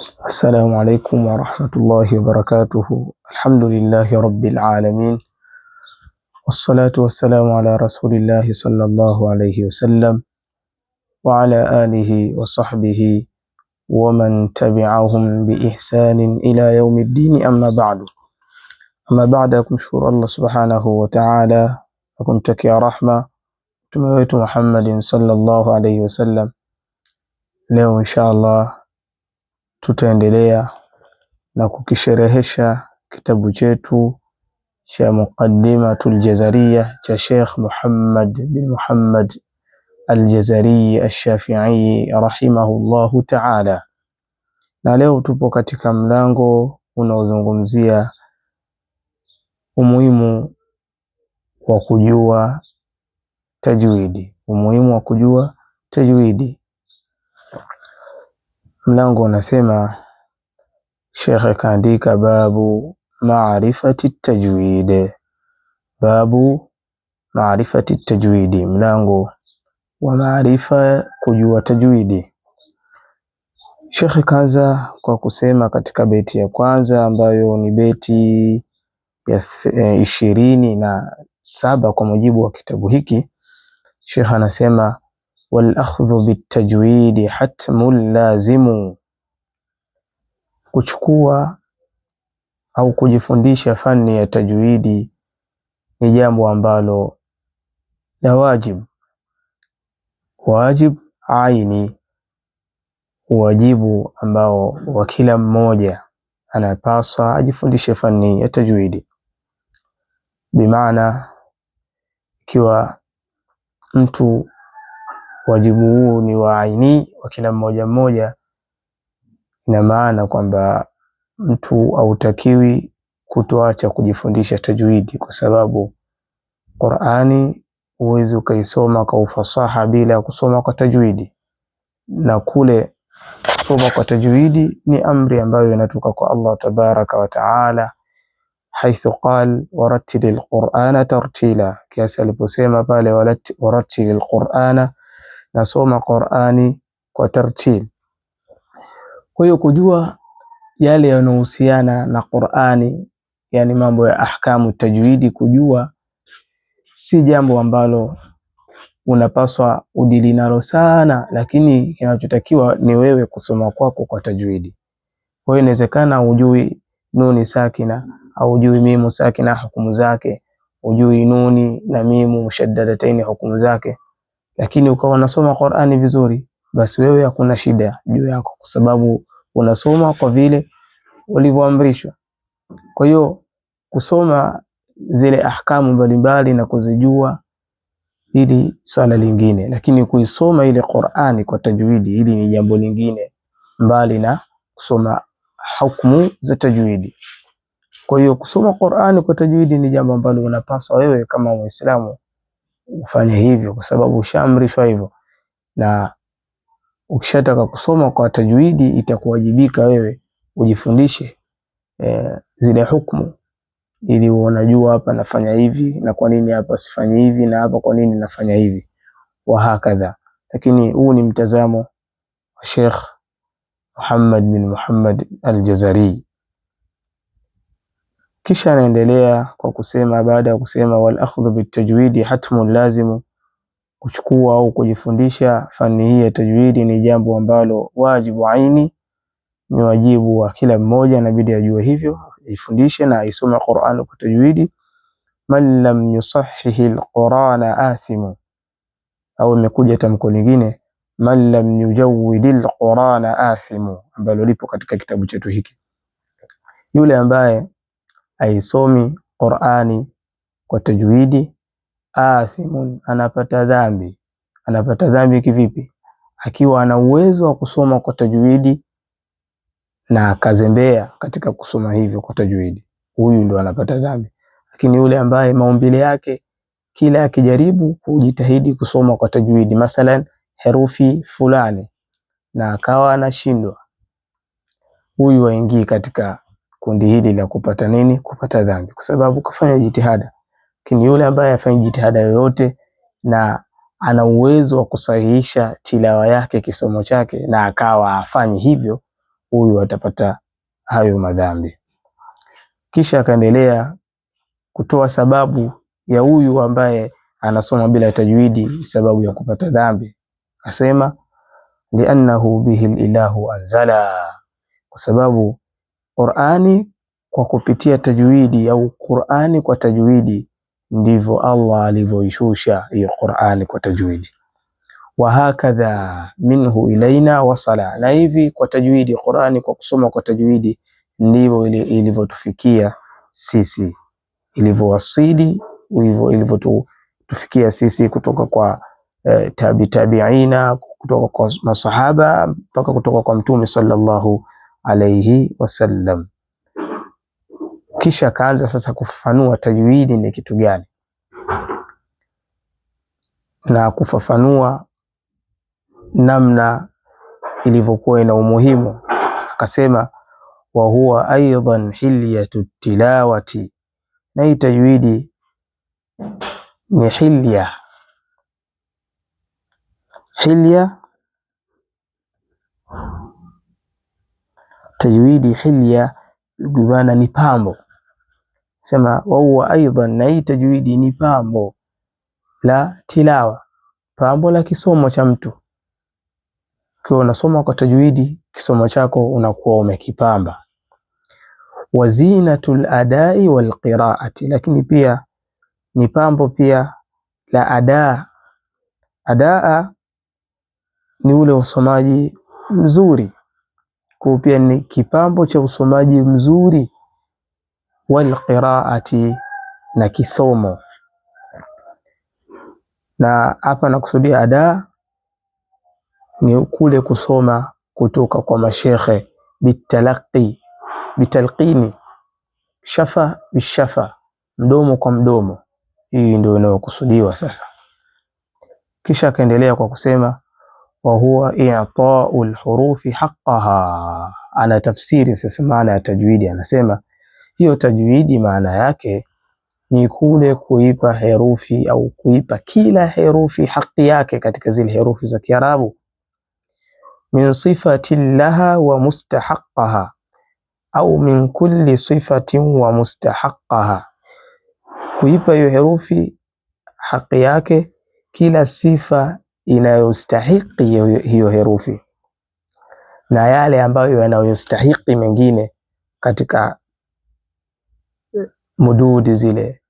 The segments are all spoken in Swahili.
السلام عليكم ورحمة الله وبركاته. الحمد لله رب العالمين، والصلاة والسلام على رسول الله صلى الله عليه وسلم وعلى آله وصحبه ومن تبعهم بإحسان إلى يوم الدين. أما بعد kumshukuru Allah subhanahu wa ta'ala na kumtakia rahma mtume wetu Muhammadin sallallahu alayhi wasallam. Leo inshallah tutaendelea na kukisherehesha kitabu chetu cha Muqaddimatul Jazariyah cha Sheikh Muhammad bin Muhammad Al-Jazari Ash-Shafi'i rahimahullahu ta'ala. Na leo tupo katika mlango unaozungumzia umuhimu wa kujua tajwidi. Mlango unasema, Sheikh kaandika babu maarifati tajwid. Babu maarifati tajwidi, mlango wa maarifa kujua tajwidi. Sheikh kaanza kwa kusema katika beti ya kwanza ambayo ni beti ya 27 kwa mujibu wa kitabu hiki. Sheikh anasema wal akhdhu bit tajwidi hatmun lazimu, kuchukua au kujifundisha fani ya tajwidi ni jambo ambalo la wajib aini, wajibu ambao wa kila mmoja anapaswa ajifundishe fani ya tajwidi. Bimaana ikiwa mtu wajibu huu ni wa aini wa kila mmoja, ina maana kwamba mtu hautakiwi kutoacha kujifundisha tajwidi, kwa sababu Qur'ani huwezi ukaisoma kwa ufasaha bila kusoma kwa tajwidi, na kule kusoma kwa tajwidi ni amri ambayo inatoka kwa Allah tabaraka wa taala, haithu qal warattilil qur'ana tartila, kiasi aliposema pale warattilil qur'ana, nasoma Qur'ani kwa tartil. Kwa hiyo kujua yale yanayohusiana na Qur'ani, yani mambo ya ahkamu tajwidi, kujua si jambo ambalo unapaswa udili nalo sana, lakini kinachotakiwa ni wewe kusoma kwako kwa tajwidi. Kwa hiyo inawezekana hujui nuni sakina au hujui mimu sakina hukumu zake, hujui nuni na mimu mushaddadataini hukumu zake, lakini ukawa unasoma Qur'ani vizuri, basi wewe hakuna shida juu yako, kwa sababu unasoma kwa vile ulivyoamrishwa. Kwa hiyo kusoma zile ahkamu mbalimbali na kuzijua hili swala lingine, lakini kuisoma ile Qur'ani kwa tajwidi hili ni jambo lingine, mbali na kusoma hukumu za tajwidi. Kwa hiyo kusoma Qur'ani kwa tajwidi ni jambo ambalo unapaswa wewe kama Muislamu ufanye hivyo, kwa sababu ushaamrishwa hivyo, na ukishataka kusoma kwa tajwidi itakuwajibika wewe ujifundishe zile hukumu, ili unajua hapa nafanya hivi na kwa nini hapa sifanyi hivi, na hapa kwa nini nafanya hivi, wa hakadha. Lakini huu ni mtazamo wa Sheikh Muhammad bin Muhammad Al-Jazari. Kisha anaendelea kwa kusema, baada ya kusema wal akhdhu bit tajwidi hatmun lazimu, kuchukua au kujifundisha fani hii ya tajwidi ni jambo ambalo wajibu aini, ni wajibu wa kila mmoja, inabidi ajue hivyo, ajifundishe na aisome Qur'an kwa tajwidi. Man lam yusahhihi al-Qur'ana athimu, au imekuja tamko lingine man lam yujawwidil Qur'ana athimu, ambalo lipo katika kitabu chetu hiki. Yule ambaye aisomi Qur'ani kwa tajwidi, athimun, anapata dhambi. Anapata dhambi kivipi? Akiwa ana uwezo wa kusoma kwa tajwidi na akazembea katika kusoma hivyo kwa tajwidi, huyu ndo anapata dhambi. Lakini yule ambaye maumbile yake kila akijaribu kujitahidi kusoma kwa tajwidi, mathalan herufi fulani, na akawa anashindwa, huyu waingii katika kundi hili la kupata nini? Kupata dhambi, kwa sababu kafanya jitihada. Lakini yule ambaye afanya jitihada yoyote na ana uwezo wa kusahihisha tilawa yake, kisomo chake, na akawa afanye hivyo, huyu atapata hayo madhambi. Kisha akaendelea kutoa sababu ya huyu ambaye anasoma bila tajwidi, sababu ya kupata dhambi. Asema liannahu bihi ilahu anzala, kwa sababu Qur'ani kwa kupitia tajwidi au Qur'ani kwa tajwidi ndivyo Allah alivyoishusha hiyo Qur'ani kwa tajwidi. Wa hakadha minhu ilaina wasala, na hivi kwa tajwidi Qur'ani kwa kusoma kwa tajwidi ndivyo ilivyotufikia sisi, ilivyowasili, ilivyotufikia sisi kutoka kwa tabiina, kutoka kwa masahaba mpaka kutoka kwa Mtume sallallahu alayhi wasallam. Kisha akaanza sasa kufafanua tajwidi ni kitu gani na kufafanua namna ilivyokuwa ina umuhimu. Akasema wa huwa aidan hilyatu tilawati, na hii tajwidi ni hilya. Tajwidi hilya bimaana ni pambo. Sema wa huwa aidan, na hii tajwidi ni pambo la tilawa, pambo la kisomo cha mtu. Kwa unasoma kwa tajwidi, kisomo chako unakuwa umekipamba. Wa zinatul adai wal qiraati, lakini pia ni pambo pia la adaa. Adaa ni ule usomaji mzuri, kwa pia ni kipambo cha usomaji mzuri. Wal qiraati, na kisomo. Na hapa nakusudia adaa ni kule kusoma kutoka kwa mashekhe bitalaqi, bitalqini, shafa bishafa, mdomo kwa mdomo. Hii ndio inayokusudiwa sasa. Kisha akaendelea kwa kusema wa huwa i'ta'u al-hurufi haqqaha. Ana tafsiri sasa maana ya tajwidi, anasema hiyo tajwidi maana yake ni kule kuipa herufi au kuipa kila herufi haki yake katika zile herufi za Kiarabu. Min sifatin laha wa mustahaqqaha, au min kulli sifatin wa mustahaqqaha, kuipa hiyo herufi haki yake, kila sifa inayostahiki hiyo herufi na yale ambayo yanayostahiki mengine katika mududi zile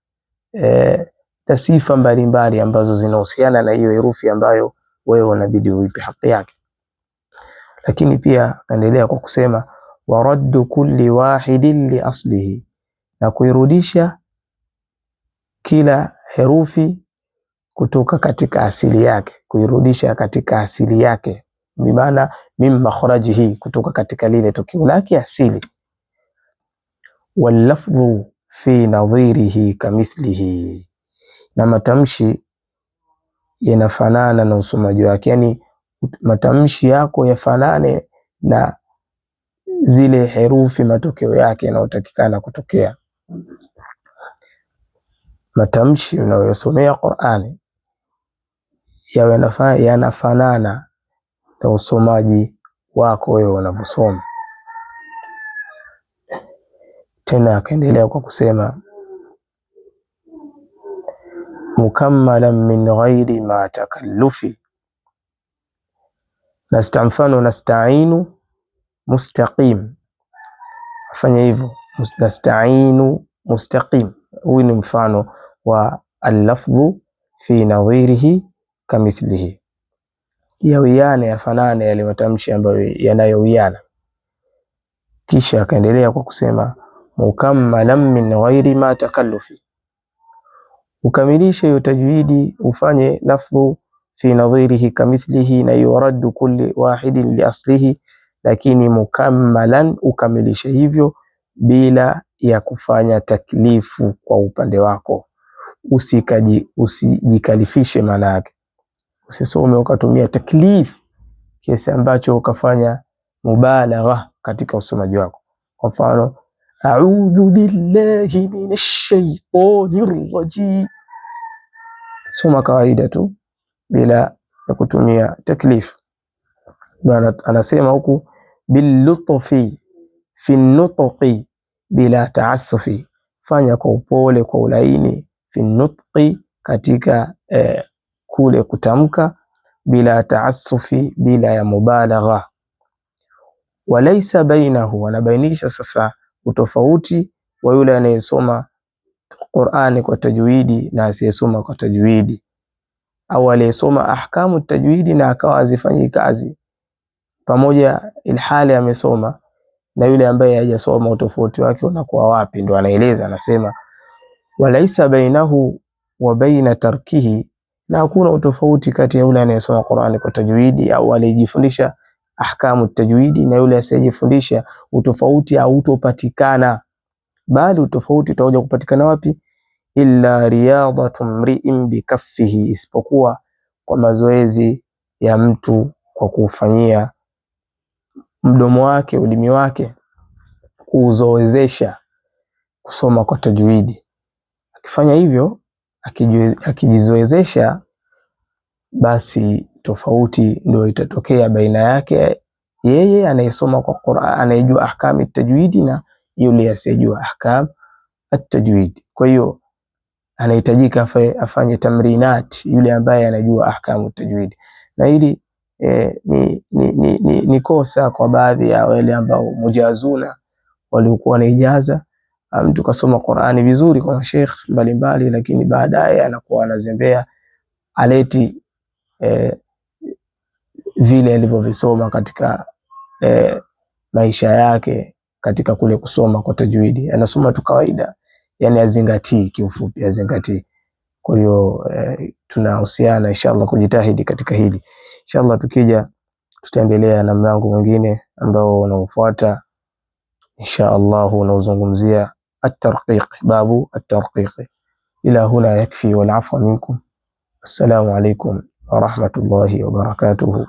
sifa mbalimbali ambazo zinahusiana na hiyo herufi ambayo wewe unabidi uipe haki yake. Lakini pia kaendelea kwa kusema wa raddu kulli wahidin li aslihi, na kuirudisha kila herufi kutoka katika asili yake, kuirudisha katika asili yake, bimaana min makhrajihi, kutoka katika lile tokeo lake asili. Wal lafdhu fi nadhirihi kamithlihi, na matamshi yanafanana na usomaji wake, yani matamshi yako yafanane na zile herufi, matokeo yake yanayotakikana kutokea. Matamshi unayosomea Qur'ani yanafanana na usomaji wako wewe unavyosoma. Tena akaendelea kwa kusema mukammalan min ghairi ma takallufi, nastamfano nasta'inu mustaqim, afanya hivyo nasta'inu mustaqim. Huyu ni mfano wa al-lafdhu fi nadhirihi kamithlihi, yawiane, yafanane yale matamshi ambayo yanayowiana. Kisha akaendelea kwa kusema mukammalan min ghairi ma takallufi, ukamilishe hiyo tajwidi, ufanye lafdhu fi nadhirihi kamithlihi na yuraddu kulli wahidin li aslihi, lakini mukammalan, ukamilishe hivyo bila ya kufanya taklifu kwa upande wako. Usijikalifishe, maana yake usisome ukatumia taklif kiasi ambacho ukafanya mubalagha katika usomaji wako. Kwa mfano a'udhu billahi minash shaitanir rajim, soma kawaida tu bila ya kutumia taklif. Anasema huku billutfi fi nutqi bila taassufi, fanya kwa upole, kwa ulaini, fi nutqi, katika kule kutamka, bila taassufi, bila ya mubalagha. Walaysa bainahu, wanabainisha sasa utofauti wa yule anayesoma Qur'ani kwa tajwidi na asiyesoma kwa tajwidi, au aliyesoma ahkamu tajwidi na akawa azifanyi kazi pamoja ilhali amesoma, na yule ambaye hajasoma utofauti wake unakuwa wapi? Ndio anaeleza, anasema walaysa bainahu wa baina tarkihi, na hakuna utofauti kati ya yule anayesoma Qur'ani kwa tajwidi au aliyejifundisha ahkamu tajwidi na yule asiyejifundisha. Utofauti hautopatikana, bali utofauti utakuja kupatikana wapi? Illa riyadatu mri'in bikaffihi, isipokuwa kwa mazoezi ya mtu kwa kufanyia mdomo wake, ulimi wake, kuzoezesha kusoma kwa tajwidi. Akifanya hivyo, akijizoezesha, basi tofauti ndio itatokea baina yake yeye anayesoma kwa Qur'an, anayejua ahkamu tajwidi, na yule asiyejua ahkamu at-tajwid. Kwa hiyo anahitajika afanye tamrinat yule ambaye anajua ahkamu tajwid, na hili ni kosa kwa baadhi ya wale ambao mujazuna waliokuwa na ijaza. Mtu kasoma Qur'ani vizuri kwa sheikh mbalimbali, lakini baadaye anakuwa anazembea, aleti vile alivyovisoma katika maisha yake katika kule kusoma kwa tajwidi, anasoma tu kawaida, yani azingatii, kiufupi azingatii. Kwa hiyo tunahusiana inshallah kujitahidi katika hili. Inshallah tukija tutaendelea na mlango mwingine ambao unaofuata inshallah, unaozungumzia at-tarqiq, babu at-tarqiq. Ila huna yakfi, wal afwa minkum. Assalamu alaykum wa rahmatullahi wa barakatuh.